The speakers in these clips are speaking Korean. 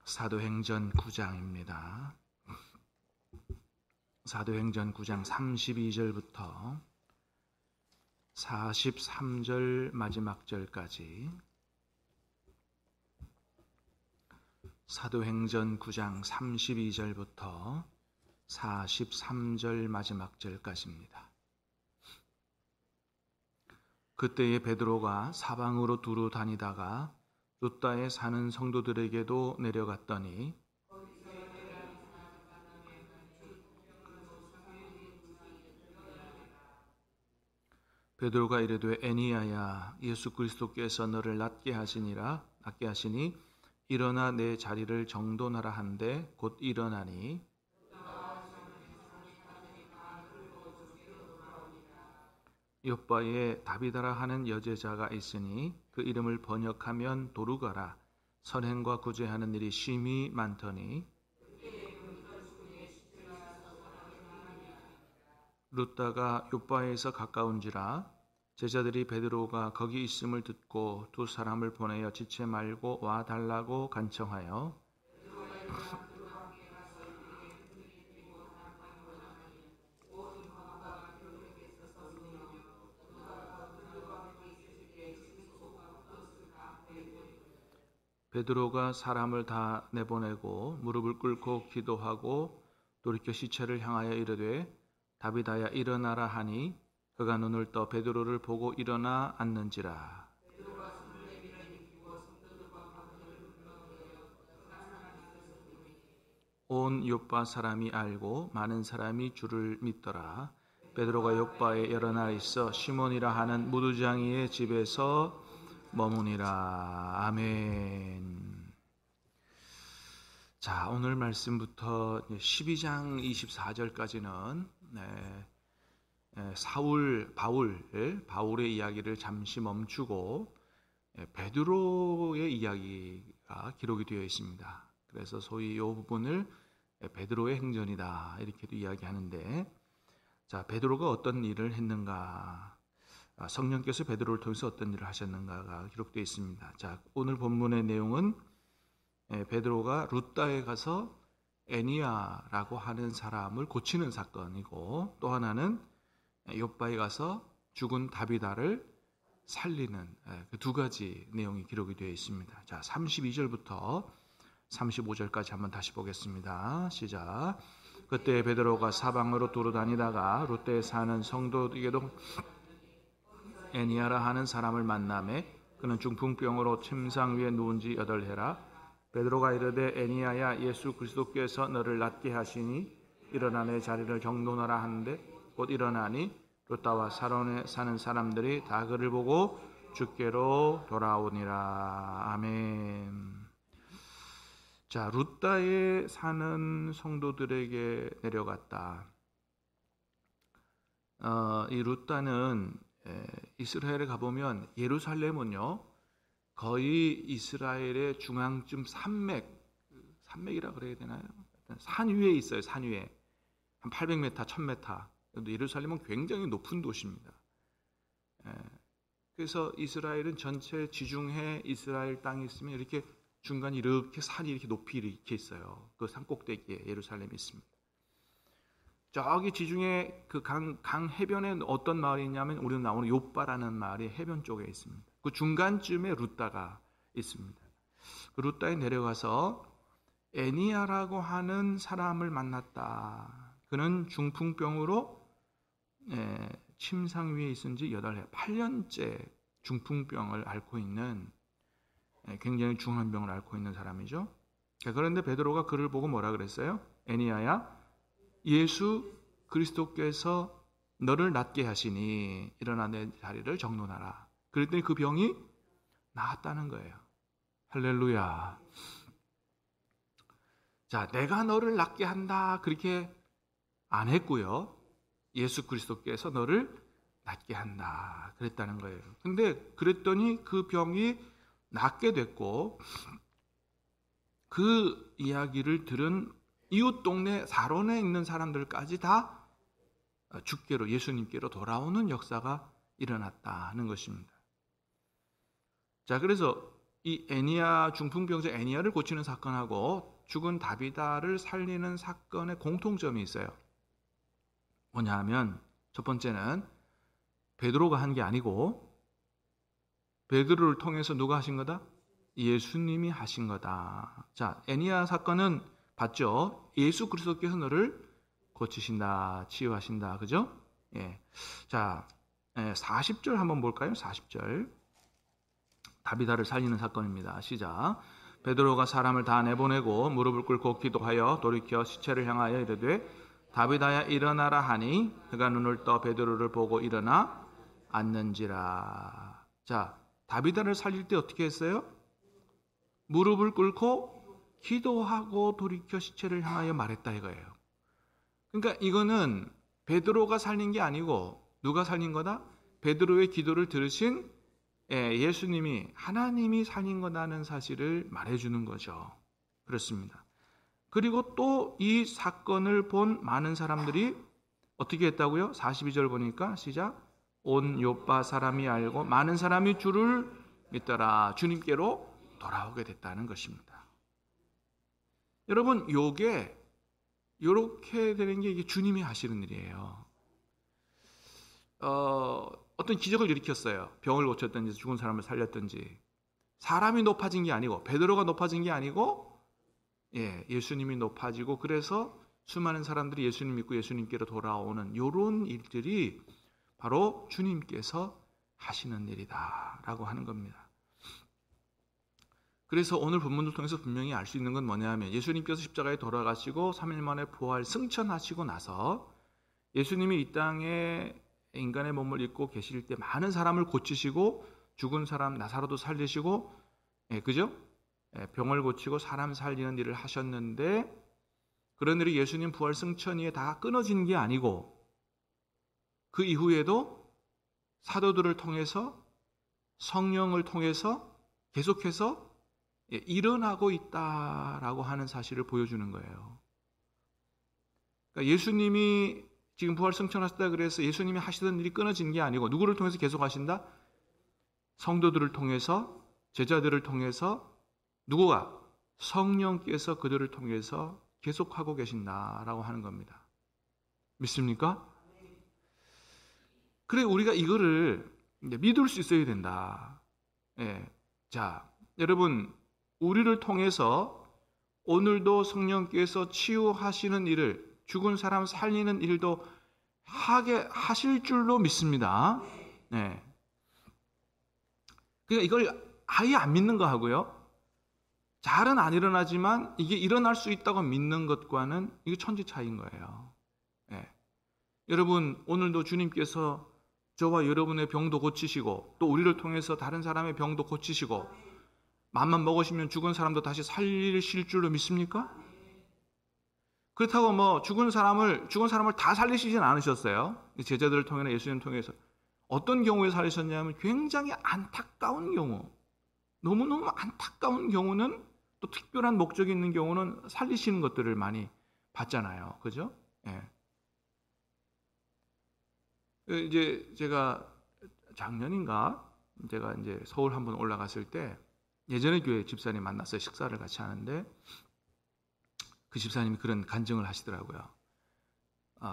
사도행전 9장입니다. 사도행전 9장 32절부터 43절 마지막 절까지, 사도행전 9장 32절부터 43절 마지막 절까지입니다. 그때에 베드로가 사방으로 두루 다니다가 룻다에 사는 성도들에게도 내려갔더니 베드로가 이르되 에니야야, 예수 그리스도께서 너를 낫게 하시니 일어나 내 자리를 정돈하라 한데 곧 일어나니, 욥바에 다비다라 하는 여제자가 있으니 그 이름을 번역하면 도루가라. 선행과 구제하는 일이 심히 많더니, 룻다가 욥바에서 가까운지라 제자들이 베드로가 거기 있음을 듣고 두 사람을 보내어 지체 말고 와 달라고 간청하여 베드로가 사람을 다 내보내고 무릎을 꿇고 기도하고 돌이켜 시체를 향하여 이르되 다비다야 일어나라 하니 그가 눈을 떠 베드로를 보고 일어나 앉는지라. 온 욥바 사람이 알고 많은 사람이 주를 믿더라. 베드로가 욥바에 여러 날 있어 시몬이라 하는 무두장이의 집에서 머무니라. 아멘. 자, 오늘 말씀부터 12장 24절까지는 바울의 이야기를 잠시 멈추고 베드로의 이야기가 기록이 되어 있습니다. 그래서 소위 이 부분을 베드로의 행전이다 이렇게도 이야기하는데, 자, 베드로가 어떤 일을 했는가, 성령께서 베드로를 통해서 어떤 일을 하셨는가가 기록되어 있습니다. 자, 오늘 본문의 내용은 베드로가 룻다에 가서 에니야라고 하는 사람을 고치는 사건이고, 또 하나는 욥바에 가서 죽은 다비다를 살리는 그 두 가지 내용이 기록이 되어 있습니다. 자, 32절부터 35절까지 한번 다시 보겠습니다. 시작. 그때 베드로가 사방으로 두루 다니다가 룻다에 사는 성도에게도 에니야라 하는 사람을 만나매 그는 중풍병으로 침상 위에 누운 지 8해라. 베드로가 이르되 에니야야, 예수 그리스도께서 너를 낫게 하시니 일어나 내 자리를 정돈하라 하는데 곧 일어나니 룻다와 사론에 사는 사람들이 다 그를 보고 주께로 돌아오니라. 아멘. 자, 룻다에 사는 성도들에게 내려갔다. 이 룻다는 이스라엘에 가보면 예루살렘은요 거의 이스라엘의 중앙쯤 산맥이라 그래야 되나요? 산 위에 있어요. 산 위에 한 800m, 1000m. 예루살렘은 굉장히 높은 도시입니다. 그래서 이스라엘은 전체 지중해 이스라엘 땅이 있으면 이렇게 중간에 이렇게 산이 이렇게 높이 이렇게 있어요. 그 산 꼭대기에 예루살렘이 있습니다. 저기 지중해 그 강 해변에 어떤 마을이 있냐면 우리는 나오는 욥바라는 마을이 해변 쪽에 있습니다. 그 중간쯤에 룻다가 있습니다. 그 룻다에 내려가서 에니야라고 하는 사람을 만났다. 그는 중풍병으로 침상 위에 있은 지 8년째 중풍병을 앓고 있는, 굉장히 중한 병을 앓고 있는 사람이죠. 그런데 베드로가 그를 보고 뭐라 그랬어요? 에니야야, 예수 그리스도께서 너를 낫게 하시니 일어나 내 자리를 정돈하라. 그랬더니 그 병이 나았다는 거예요. 할렐루야. 자, 내가 너를 낫게 한다 그렇게 안 했고요. 예수 그리스도께서 너를 낫게 한다 그랬다는 거예요. 근데 그랬더니 그 병이 낫게 됐고, 그 이야기를 들은 이웃 동네 사론에 있는 사람들까지 다 주께로, 예수님께로 돌아오는 역사가 일어났다는 것입니다. 자, 그래서 이 애니야 중풍병자 애니야를 고치는 사건하고 죽은 다비다를 살리는 사건의 공통점이 있어요. 뭐냐 하면 첫 번째는 베드로가 한 게 아니고 베드로를 통해서 누가 하신 거다? 예수님이 하신 거다. 자, 애니야 사건은 봤죠? 예수 그리스도께서 너를 고치신다, 치유하신다. 그죠? 예. 자, 40절 한번 볼까요? 40절. 다비다를 살리는 사건입니다. 시작. 베드로가 사람을 다 내보내고 무릎을 꿇고 기도하여 돌이켜 시체를 향하여 이르되 다비다야 일어나라 하니 그가 눈을 떠 베드로를 보고 일어나 앉는지라. 자, 다비다를 살릴 때 어떻게 했어요? 무릎을 꿇고 기도하고 돌이켜 시체를 향하여 말했다 이거예요. 그러니까 이거는 베드로가 살린 게 아니고 누가 살린 거다? 베드로의 기도를 들으신 예수님이, 하나님이 살린 거다는 사실을 말해주는 거죠. 그렇습니다. 그리고 또 이 사건을 본 많은 사람들이 어떻게 했다고요? 42절 보니까 시작. 온 요빠 사람이 알고 많은 사람이 주를 믿더라. 주님께로 돌아오게 됐다는 것입니다. 여러분, 요게 이렇게 되는 게 이게 주님이 하시는 일이에요. 어떤 기적을 일으켰어요. 병을 고쳤든지 죽은 사람을 살렸든지. 사람이 높아진 게 아니고 베드로가 높아진 게 아니고 예수님이 높아지고 그래서 수많은 사람들이 예수님 믿고 예수님께로 돌아오는 이런 일들이 바로 주님께서 하시는 일이다라고 하는 겁니다. 그래서 오늘 본문을 통해서 분명히 알 수 있는 건 뭐냐 하면 예수님께서 십자가에 돌아가시고 3일 만에 부활 승천하시고 나서 예수님이 이 땅에 인간의 몸을 입고 계실 때 많은 사람을 고치시고 죽은 사람 나사로도 살리시고 그죠? 병을 고치고 사람 살리는 일을 하셨는데 그런 일이 예수님 부활 승천 이에 다 끊어진 게 아니고 그 이후에도 사도들을 통해서 성령을 통해서 계속해서 일어나고 있다라고 하는 사실을 보여주는 거예요. 그러니까 예수님이 지금 부활 승천하셨다 그래서 예수님이 하시던 일이 끊어진 게 아니고 누구를 통해서 계속 하신다? 성도들을 통해서, 제자들을 통해서 누구가? 성령께서 그들을 통해서 계속하고 계신다라고 하는 겁니다. 믿습니까? 그래, 우리가 이거를 믿을 수 있어야 된다. 자, 여러분, 우리를 통해서 오늘도 성령께서 치유하시는 일을, 죽은 사람 살리는 일도 하실 줄로 믿습니다. 그러니까 이걸 아예 안 믿는 거 하고요. 잘은 안 일어나지만 이게 일어날 수 있다고 믿는 것과는 이게 천지 차이인 거예요. 여러분, 오늘도 주님께서 저와 여러분의 병도 고치시고 또 우리를 통해서 다른 사람의 병도 고치시고 맘만 먹으시면 죽은 사람도 다시 살리실 줄로 믿습니까? 그렇다고 뭐 죽은 사람을 다 살리시진 않으셨어요. 제자들을 통해서 예수님 통해서 어떤 경우에 살리셨냐면 굉장히 안타까운 경우, 너무너무 안타까운 경우는 또 특별한 목적이 있는 경우는 살리시는 것들을 많이 봤잖아요. 그죠? 이제 제가 작년인가 제가 이제 서울 한번 올라갔을 때 예전에 교회 집사님 만나서 식사를 같이 하는데 그 집사님이 그런 간증을 하시더라고요.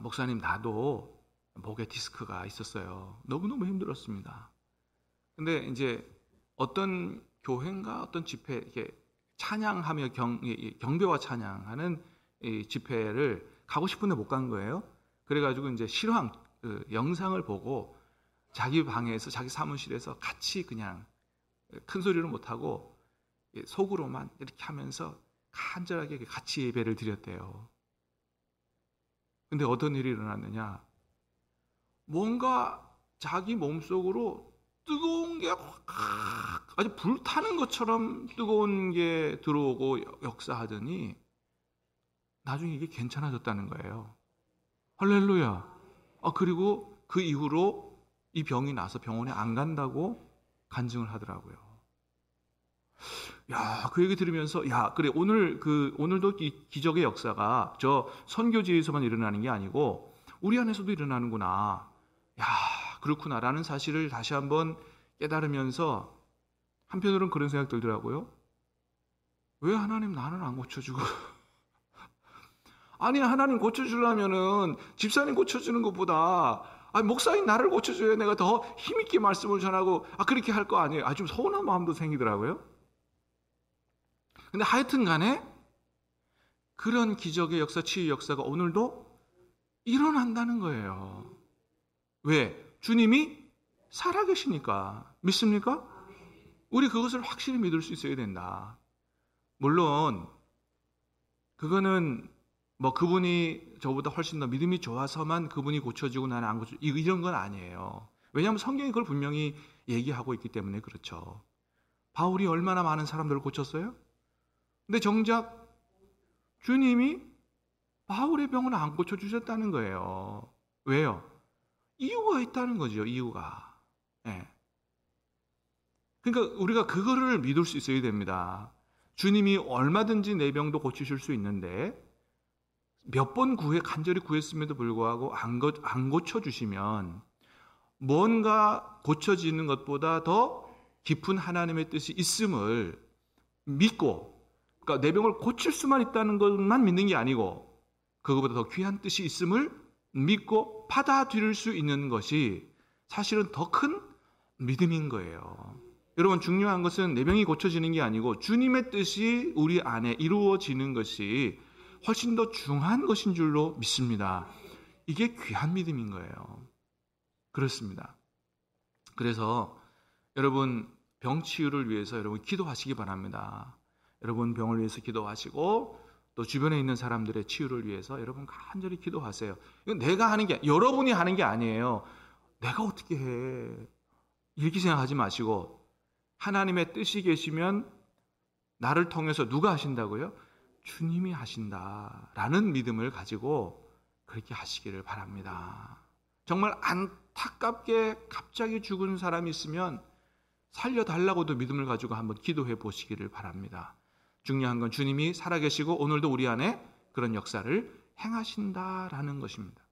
목사님, 나도 목에 디스크가 있었어요. 너무너무 힘들었습니다. 근데 이제 어떤 교회인가 어떤 집회, 이렇게 찬양하며 경배와 찬양하는 이 집회를 가고 싶은데 못 간 거예요. 그래가지고 이제 실황 그 영상을 보고 자기 방에서 자기 사무실에서 같이 그냥 큰 소리를 못 하고 속으로만 이렇게 하면서 간절하게 같이 예배를 드렸대요. 근데 어떤 일이 일어났느냐? 뭔가 자기 몸속으로 뜨거운 게 아주 불타는 것처럼 뜨거운 게 들어오고 역사하더니 나중에 이게 괜찮아졌다는 거예요. 할렐루야. 그리고 그 이후로 이 병이 나서 병원에 안 간다고 간증을 하더라고요. 야, 그 얘기 들으면서 그래, 오늘도 이 기적의 역사가 저 선교지에서만 일어나는 게 아니고 우리 안에서도 일어나는구나. 야, 그렇구나라는 사실을 다시 한번 깨달으면서 한편으로는 그런 생각 들더라고요. 왜 하나님 나는 안 고쳐주고? 아니, 하나님 고쳐주려면은 집사님 고쳐주는 것보다 목사님 나를 고쳐줘야 내가 더 힘있게 말씀을 전하고 그렇게 할 거 아니에요. 좀 서운한 마음도 생기더라고요. 근데 하여튼 간에 그런 기적의 역사, 치유 역사가 오늘도 일어난다는 거예요. 왜? 주님이 살아계시니까. 믿습니까? 우리 그것을 확실히 믿을 수 있어야 된다. 물론 그거는 그분이 저보다 훨씬 더 믿음이 좋아서만 그분이 고쳐지고 나는 안 고쳐지고 이런 건 아니에요. 왜냐하면 성경이 그걸 분명히 얘기하고 있기 때문에 그렇죠. 바울이 얼마나 많은 사람들을 고쳤어요? 근데 정작 주님이 바울의 병을 안 고쳐주셨다는 거예요. 왜요? 이유가 있다는 거죠. 이유가. 네. 그러니까 우리가 그거를 믿을 수 있어야 됩니다. 주님이 얼마든지 내 병도 고치실 수 있는데 몇 번 간절히 구했음에도 불구하고 안 고쳐주시면 뭔가 고쳐지는 것보다 더 깊은 하나님의 뜻이 있음을 믿고, 그러니까 내 병을 고칠 수만 있다는 것만 믿는 게 아니고 그것보다 더 귀한 뜻이 있음을 믿고 받아들일 수 있는 것이 사실은 더 큰 믿음인 거예요. 여러분, 중요한 것은 내 병이 고쳐지는 게 아니고 주님의 뜻이 우리 안에 이루어지는 것이 훨씬 더 중요한 것인 줄로 믿습니다. 이게 귀한 믿음인 거예요. 그렇습니다. 그래서 여러분, 병 치유를 위해서 여러분 기도하시기 바랍니다. 여러분 병을 위해서 기도하시고 또 주변에 있는 사람들의 치유를 위해서 여러분 간절히 기도하세요. 이건 내가 하는 게, 여러분이 하는 게 아니에요. 내가 어떻게 해? 이렇게 생각하지 마시고 하나님의 뜻이 계시면 나를 통해서 누가 하신다고요? 주님이 하신다라는 믿음을 가지고 그렇게 하시기를 바랍니다. 정말 안타깝게 갑자기 죽은 사람이 있으면 살려달라고도 믿음을 가지고 한번 기도해 보시기를 바랍니다. 중요한 건 주님이 살아계시고 오늘도 우리 안에 그런 역사를 행하신다라는 것입니다.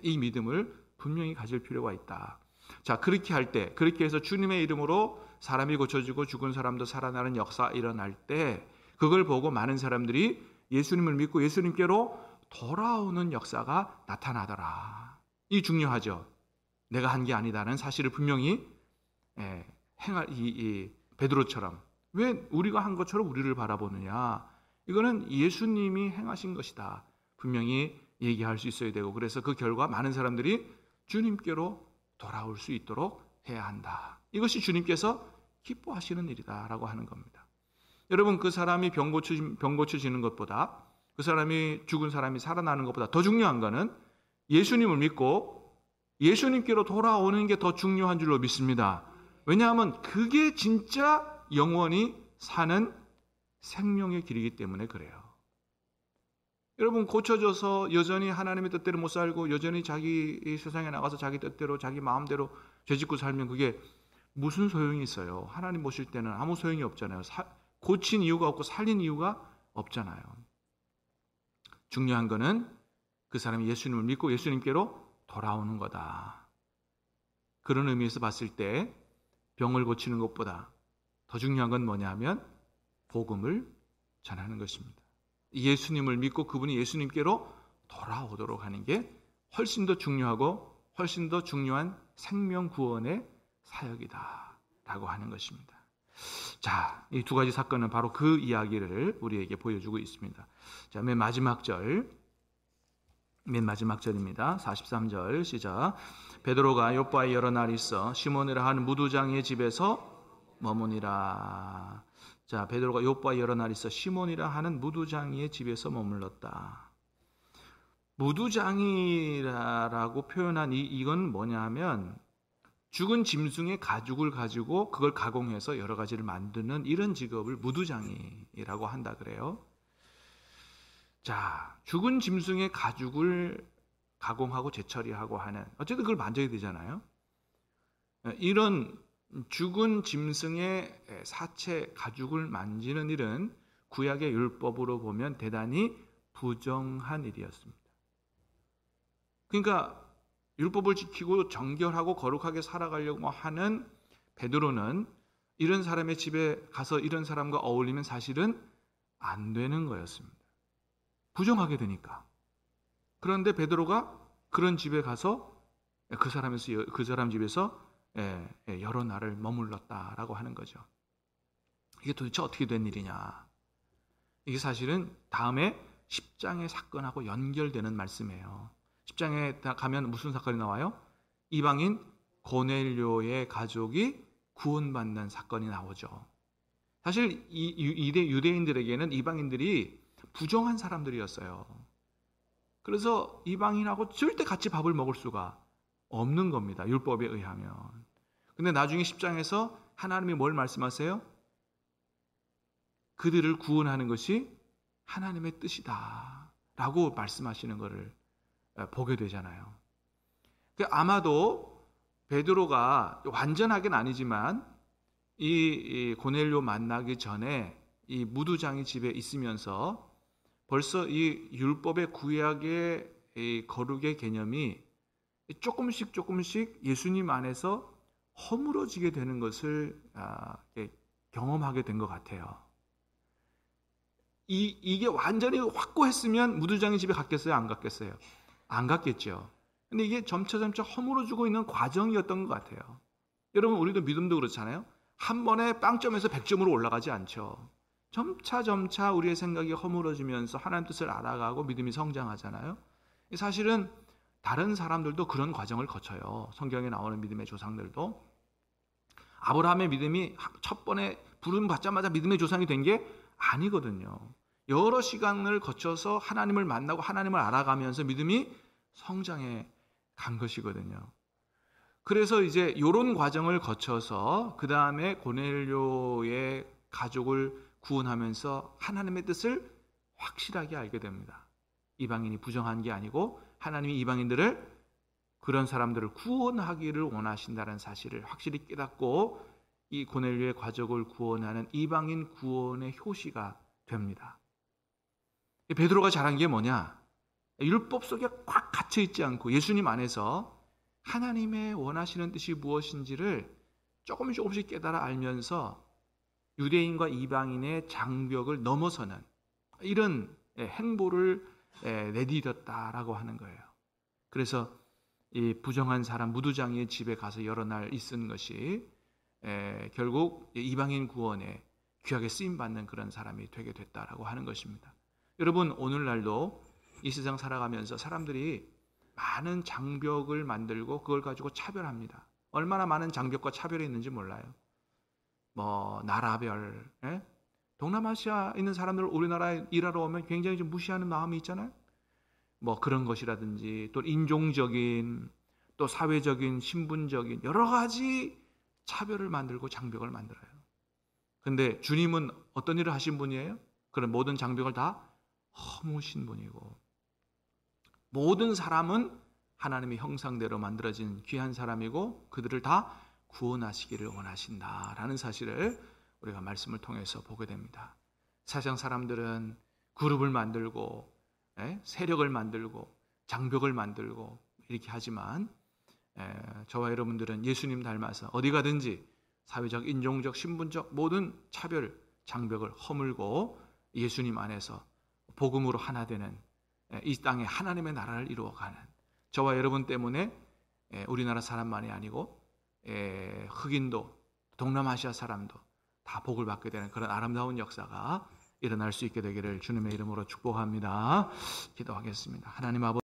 이 믿음을 분명히 가질 필요가 있다. 자, 그렇게 할 때, 그렇게 해서 주님의 이름으로 사람이 고쳐지고 죽은 사람도 살아나는 역사 일어날 때 그걸 보고 많은 사람들이 예수님을 믿고 예수님께로 돌아오는 역사가 나타나더라. 이 중요하죠. 내가 한 게 아니다는 사실을 분명히 행할 이 베드로처럼, 왜 우리가 한 것처럼 우리를 바라보느냐? 이거는 예수님이 행하신 것이다. 분명히 얘기할 수 있어야 되고, 그래서 그 결과 많은 사람들이 주님께로 돌아올 수 있도록 해야 한다. 이것이 주님께서 기뻐하시는 일이다라고 하는 겁니다. 여러분, 그 사람이 병 고쳐지는 것보다, 그 사람이 죽은 사람이 살아나는 것보다 더 중요한 것은 예수님을 믿고 예수님께로 돌아오는 게 더 중요한 줄로 믿습니다. 왜냐하면 그게 진짜 영원히 사는 생명의 길이기 때문에 그래요. 여러분, 고쳐져서 여전히 하나님의 뜻대로 못 살고 여전히 자기 세상에 나가서 자기 뜻대로 자기 마음대로 죄짓고 살면 그게 무슨 소용이 있어요? 하나님 보실 때는 아무 소용이 없잖아요. 고친 이유가 없고 살린 이유가 없잖아요. 중요한 거는 그 사람이 예수님을 믿고 예수님께로 돌아오는 거다. 그런 의미에서 봤을 때 병을 고치는 것보다 더 중요한 건 뭐냐 하면 복음을 전하는 것입니다. 예수님을 믿고 그분이 예수님께로 돌아오도록 하는 게 훨씬 더 중요하고 훨씬 더 중요한 생명 구원의 사역이다라고 하는 것입니다. 자, 이 두 가지 사건은 바로 그 이야기를 우리에게 보여주고 있습니다. 자, 맨 마지막 절입니다. 43절 시작. 베드로가 요빠에 여러 날 있어 시몬이라 하는 무두장의 집에서 머무니라. 자, 베드로가 요빠에 여러 날 있어 시몬이라 하는 무두장이의 집에서 머물렀다. 무두장이라고 표현한 이건 뭐냐 하면 죽은 짐승의 가죽을 가지고 그걸 가공해서 여러 가지를 만드는 이런 직업을 무두장이라고 한다 그래요. 자, 죽은 짐승의 가죽을 가공하고 재처리하고 하는, 어쨌든 그걸 만져야 되잖아요. 이런 죽은 짐승의 사체 가죽을 만지는 일은 구약의 율법으로 보면 대단히 부정한 일이었습니다. 그러니까 율법을 지키고 정결하고 거룩하게 살아가려고 하는 베드로는 이런 사람의 집에 가서 이런 사람과 어울리면 사실은 안 되는 거였습니다. 부정하게 되니까. 그런데 베드로가 그런 집에 가서 그 사람 집에서 여러 날을 머물렀다라고 하는 거죠. 이게 도대체 어떻게 된 일이냐? 이게 사실은 다음에 10장의 사건하고 연결되는 말씀이에요. 10장에 가면 무슨 사건이 나와요? 이방인 고넬료의 가족이 구원받는 사건이 나오죠. 사실 이 유대인들에게는 이방인들이 부정한 사람들이었어요. 그래서 이방인하고 절대 같이 밥을 먹을 수가 없는 겁니다. 율법에 의하면. 근데 나중에 10장에서 하나님이 뭘 말씀하세요? 그들을 구원하는 것이 하나님의 뜻이다 라고 말씀하시는 것을 보게 되잖아요. 아마도 베드로가 완전하게는 아니지만 이 고넬료 만나기 전에 이 무두장이 집에 있으면서 벌써 이 율법의 구약의 이 거룩의 개념이 조금씩 예수님 안에서 허물어지게 되는 것을 경험하게 된 것 같아요. 이게 완전히 확고했으면 무두장이 집에 갔겠어요? 안 갔겠어요? 안 갔겠죠. 근데 이게 점차 허물어지고 있는 과정이었던 것 같아요. 여러분, 우리도 믿음도 그렇잖아요. 한 번에 빵점에서 100점으로 올라가지 않죠. 점차 우리의 생각이 허물어지면서 하나님 뜻을 알아가고 믿음이 성장하잖아요. 사실은 다른 사람들도 그런 과정을 거쳐요. 성경에 나오는 믿음의 조상들도. 아브라함의 믿음이 첫 번에 부름 받자마자 믿음의 조상이 된 게 아니거든요. 여러 시간을 거쳐서 하나님을 만나고 하나님을 알아가면서 믿음이 성장해 간 것이거든요. 그래서 이제 이런 과정을 거쳐서 그 다음에 고넬료의 가족을 구원하면서 하나님의 뜻을 확실하게 알게 됩니다. 이방인이 부정한 게 아니고 하나님이 이방인들을, 그런 사람들을 구원하기를 원하신다는 사실을 확실히 깨닫고 이 고넬료의 가족을 구원하는 이방인 구원의 효시가 됩니다. 베드로가 잘한 게 뭐냐? 율법 속에 꽉 갇혀 있지 않고 예수님 안에서 하나님의 원하시는 뜻이 무엇인지를 조금씩 깨달아 알면서 유대인과 이방인의 장벽을 넘어서는 이런 행보를 내디뎠다라고 하는 거예요. 그래서 이 부정한 사람 무두장이의 집에 가서 여러 날 있은 것이 결국 이방인 구원에 귀하게 쓰임받는 그런 사람이 되게 됐다라고 하는 것입니다. 여러분, 오늘날도 이 세상 살아가면서 사람들이 많은 장벽을 만들고 그걸 가지고 차별합니다. 얼마나 많은 장벽과 차별이 있는지 몰라요. 나라별, 동남아시아 있는 사람들 우리나라에 일하러 오면 굉장히 좀 무시하는 마음이 있잖아요. 그런 것이라든지 또 인종적인, 또 사회적인, 신분적인 여러 가지 차별을 만들고 장벽을 만들어요. 근데 주님은 어떤 일을 하신 분이에요? 그런 모든 장벽을 다 허무신 분이고, 모든 사람은 하나님의 형상대로 만들어진 귀한 사람이고 그들을 다 구원하시기를 원하신다라는 사실을 우리가 말씀을 통해서 보게 됩니다. 세상 사람들은 그룹을 만들고 세력을 만들고 장벽을 만들고 이렇게 하지만 저와 여러분들은 예수님 닮아서 어디 가든지 사회적, 인종적, 신분적 모든 차별, 장벽을 허물고 예수님 안에서 복음으로 하나 되는 이 땅에 하나님의 나라를 이루어가는, 저와 여러분 때문에 우리나라 사람만이 아니고 흑인도 동남아시아 사람도 다 복을 받게 되는 그런 아름다운 역사가 일어날 수 있게 되기를 주님의 이름으로 축복합니다. 기도하겠습니다. 하나님 아버지,